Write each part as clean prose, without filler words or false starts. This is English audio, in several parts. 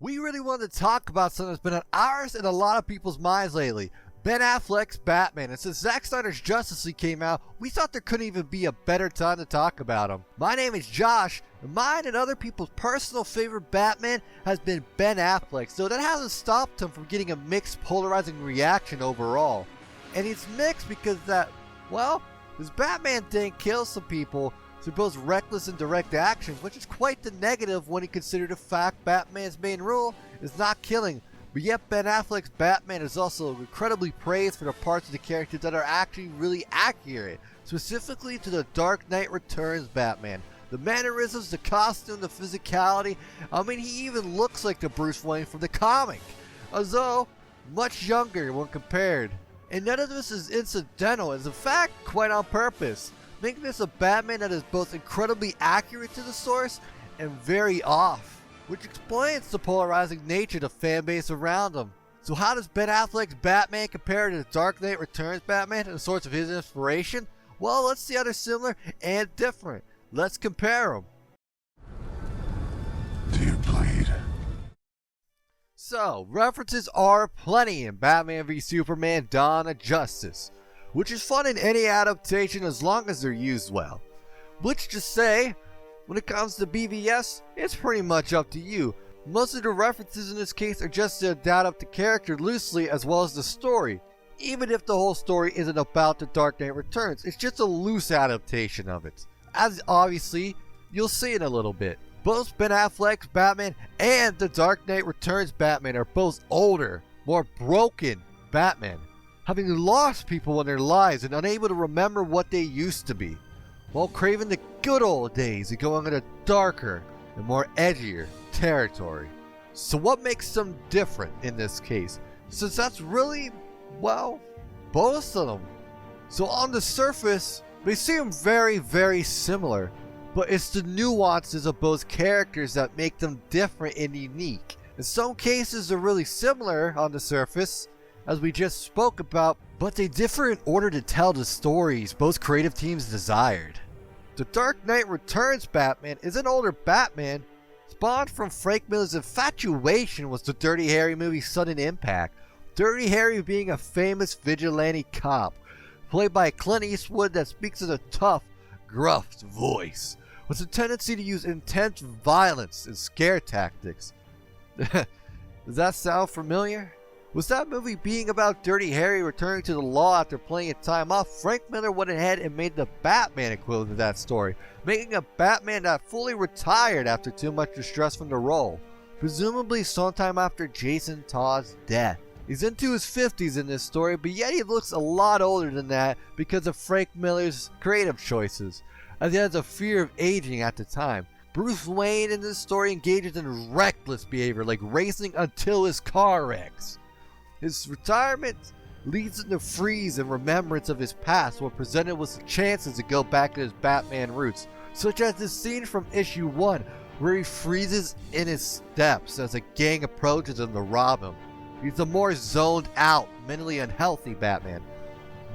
We really wanted to talk about something that's been on ours and a lot of people's minds lately. Ben Affleck's Batman. And since Zack Snyder's Justice League came out, we thought there couldn't even be a better time to talk about him. My name is Josh, and mine and other people's personal favorite Batman has been Ben Affleck, so that hasn't stopped him from getting a mixed, polarizing reaction overall. And it's mixed because his Batman didn't kill some people through both reckless and direct actions, which is quite the negative when you consider the fact Batman's main rule is not killing. But yet Ben Affleck's Batman is also incredibly praised for the parts of the character that are actually really accurate, specifically to the Dark Knight Returns Batman. The mannerisms, the costume, the physicality, he even looks like the Bruce Wayne from the comic, although much younger when compared. And none of this is incidental, it's in fact quite on purpose, making this a Batman that is both incredibly accurate to the source and very off, which explains the polarizing nature of the fan base around him. So how does Ben Affleck's Batman compare to the Dark Knight Returns Batman and the source of his inspiration? Well, let's see how they're similar and different. Let's compare them. Do you bleed? So, references are plenty in Batman v Superman: Dawn of Justice, which is fun in any adaptation as long as they're used well. Let's just say, when it comes to BVS, it's pretty much up to you. Most of the references in this case are just to adapt the character loosely as well as the story. Even if the whole story isn't about the Dark Knight Returns, it's just a loose adaptation of it. As obviously, you'll see in a little bit. Both Ben Affleck's Batman and the Dark Knight Returns Batman are both older, more broken Batman, having lost people in their lives and unable to remember what they used to be, while craving the good old days and going into darker and more edgier territory. So what makes them different in this case? Since that's really, both of them. So on the surface, they seem very, very similar, but it's the nuances of both characters that make them different and unique. In some cases they're really similar on the surface, as we just spoke about, but they differ in order to tell the stories both creative teams desired. The Dark Knight Returns Batman is an older Batman, spawned from Frank Miller's infatuation with the Dirty Harry movie's sudden impact. Dirty Harry being a famous vigilante cop, played by Clint Eastwood, that speaks in a tough, gruff voice, with a tendency to use intense violence and scare tactics. Does that sound familiar? Was that movie being about Dirty Harry returning to the law after playing a time off, Frank Miller went ahead and made the Batman equivalent of that story, making a Batman that fully retired after too much distress from the role, presumably sometime after Jason Todd's death. He's into his 50s in this story, but yet he looks a lot older than that because of Frank Miller's creative choices, as he has a fear of aging at the time. Bruce Wayne in this story engages in reckless behavior like racing until his car wrecks. His retirement leads him to freeze in remembrance of his past when presented with the chances to go back to his Batman roots, such as the scene from issue 1 where he freezes in his steps as a gang approaches him to rob him. He's a more zoned out, mentally unhealthy Batman.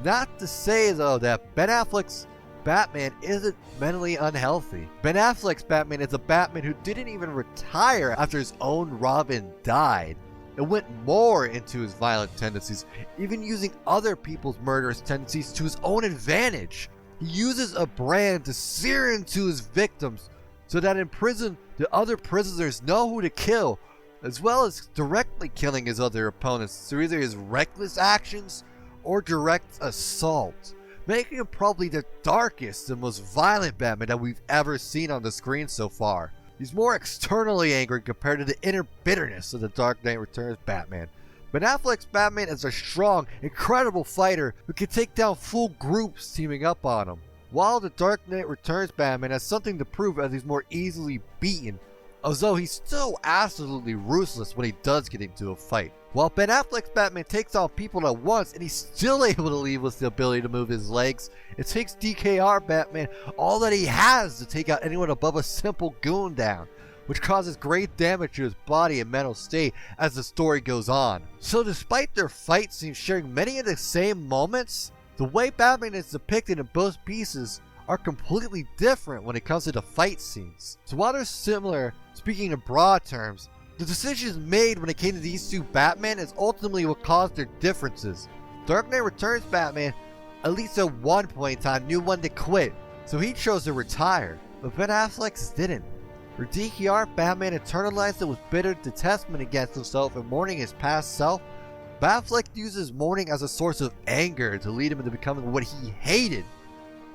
Not to say though that Ben Affleck's Batman isn't mentally unhealthy. Ben Affleck's Batman is a Batman who didn't even retire after his own Robin died, and went more into his violent tendencies, even using other people's murderous tendencies to his own advantage. He uses a brand to sear into his victims so that in prison the other prisoners know who to kill, as well as directly killing his other opponents through either his reckless actions or direct assault, making him probably the darkest and most violent Batman that we've ever seen on the screen so far. He's more externally angry compared to the inner bitterness of the Dark Knight Returns Batman. Ben Affleck's Batman is a strong, incredible fighter who can take down full groups teaming up on him, while the Dark Knight Returns Batman has something to prove as he's more easily beaten, although he's still absolutely ruthless when he does get into a fight. While Ben Affleck's Batman takes on people at once and he's still able to leave with the ability to move his legs, it takes DKR Batman all that he has to take out anyone above a simple goon down, which causes great damage to his body and mental state as the story goes on. So despite their fight scenes sharing many of the same moments, the way Batman is depicted in both pieces are completely different when it comes to the fight scenes. So while they're similar, speaking in broad terms, The decisions made when it came to these two Batman is ultimately what caused their differences. Dark Knight Returns Batman, at least at one point in time, knew when to quit, so he chose to retire, but Ben Affleck's didn't. For DKR, Batman internalized it with bitter detestment against himself and mourning his past self. Batfleck uses mourning as a source of anger to lead him into becoming what he hated,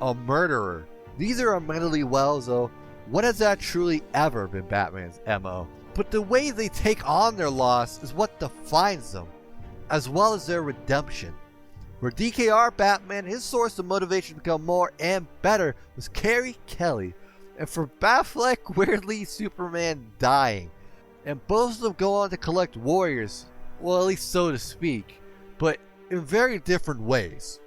a murderer. Neither are mentally well, though. When has that truly ever been Batman's MO? But the way they take on their loss is what defines them, as well as their redemption. For DKR Batman, his source of motivation to become more and better was Carrie Kelly. And for Batfleck, weirdly, Superman dying. And both of them go on to collect warriors, well, at least so to speak, but in very different ways.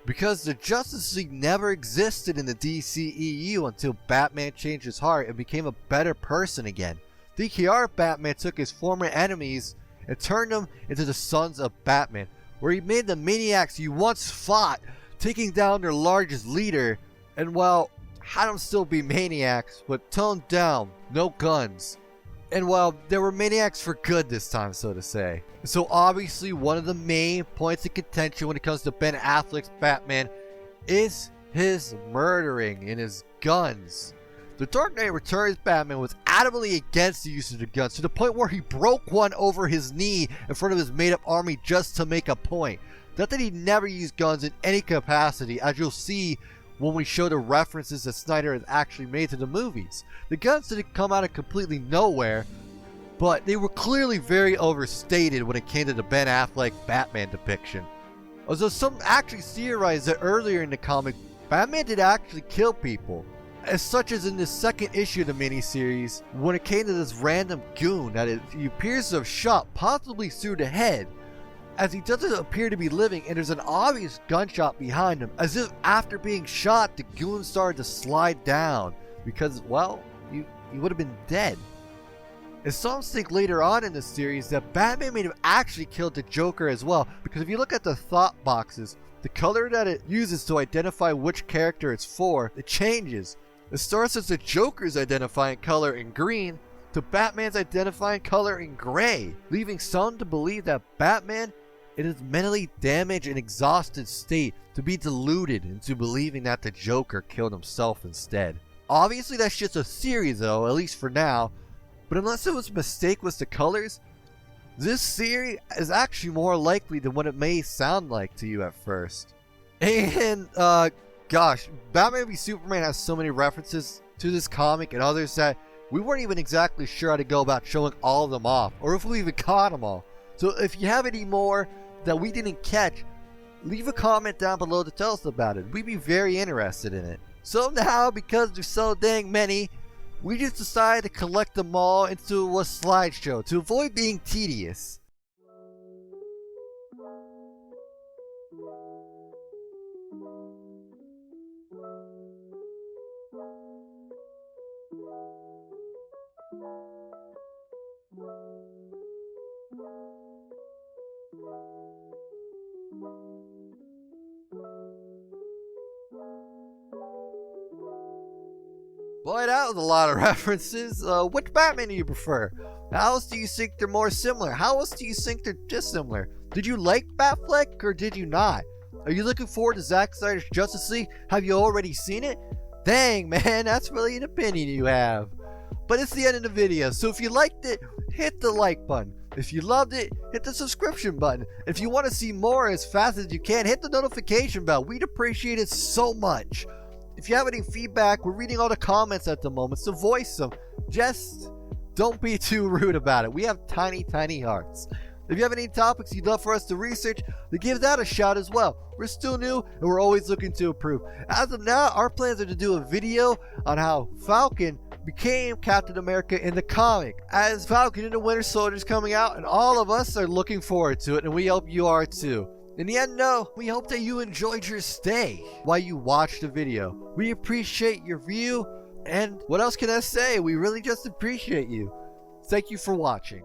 Because the Justice League never existed in the DCEU until Batman changed his heart and became a better person again. DKR Batman took his former enemies and turned them into the Sons of Batman, where he made the maniacs he once fought, taking down their largest leader, and well, had them still be maniacs, but toned down, no guns. And well, they were maniacs for good this time, so to say. So obviously one of the main points of contention when it comes to Ben Affleck's Batman is his murdering and his guns. The Dark Knight Returns Batman was adamantly against the use of the guns, to the point where he broke one over his knee in front of his made-up army just to make a point. Not that he never used guns in any capacity, as you'll see when we show the references that Snyder has actually made to the movies. The guns didn't come out of completely nowhere, but they were clearly very overstated when it came to the Ben Affleck Batman depiction. Although some actually theorized that earlier in the comic, Batman did actually kill people, as such as in the second issue of the miniseries, when it came to this random goon that he appears to have shot possibly through the head, as he doesn't appear to be living, and there's an obvious gunshot behind him, as if after being shot the goon started to slide down, because, well, he would have been dead. And some think later on in the series that Batman may have actually killed the Joker as well, because if you look at the thought boxes, the color that it uses to identify which character it's for, it changes. It starts as the Joker's identifying color in green to Batman's identifying color in gray, leaving some to believe that Batman, in his mentally damaged and exhausted state, to be deluded into believing that the Joker killed himself instead. Obviously that's just a theory though, at least for now, but unless it was a mistake with the colors, this theory is actually more likely than what it may sound like to you at first. And gosh, Batman v Superman has so many references to this comic and others that we weren't even exactly sure how to go about showing all of them off, or if we even caught them all. So if you have any more that we didn't catch, leave a comment down below to tell us about it. We'd be very interested in it. So now, because there's so dang many, we just decided to collect them all into a slideshow to avoid being tedious. Boy, that was a lot of references. Which Batman do you prefer? How else do you think they're more similar? How else do you think they're dissimilar? Did you like Batfleck or did you not? Are you looking forward to Zack Snyder's Justice League? Have you already seen it? Dang, man, that's really an opinion you have. But it's the end of the video, so if you liked it, hit the like button. If you loved it, hit the subscription button. If you want to see more as fast as you can, hit the notification bell. We'd appreciate it so much. If you have any feedback, we're reading all the comments at the moment, so voice them. Just don't be too rude about it. We have tiny, tiny hearts. If you have any topics you'd love for us to research, then give that a shout as well. We're still new, and we're always looking to improve. As of now, our plans are to do a video on how Falcon became Captain America in the comic, as Falcon and the Winter Soldier is coming out, and all of us are looking forward to it, and we hope you are too. In the end, no, we hope that you enjoyed your stay while you watched the video. We appreciate your view, and what else can I say? We really just appreciate you. Thank you for watching.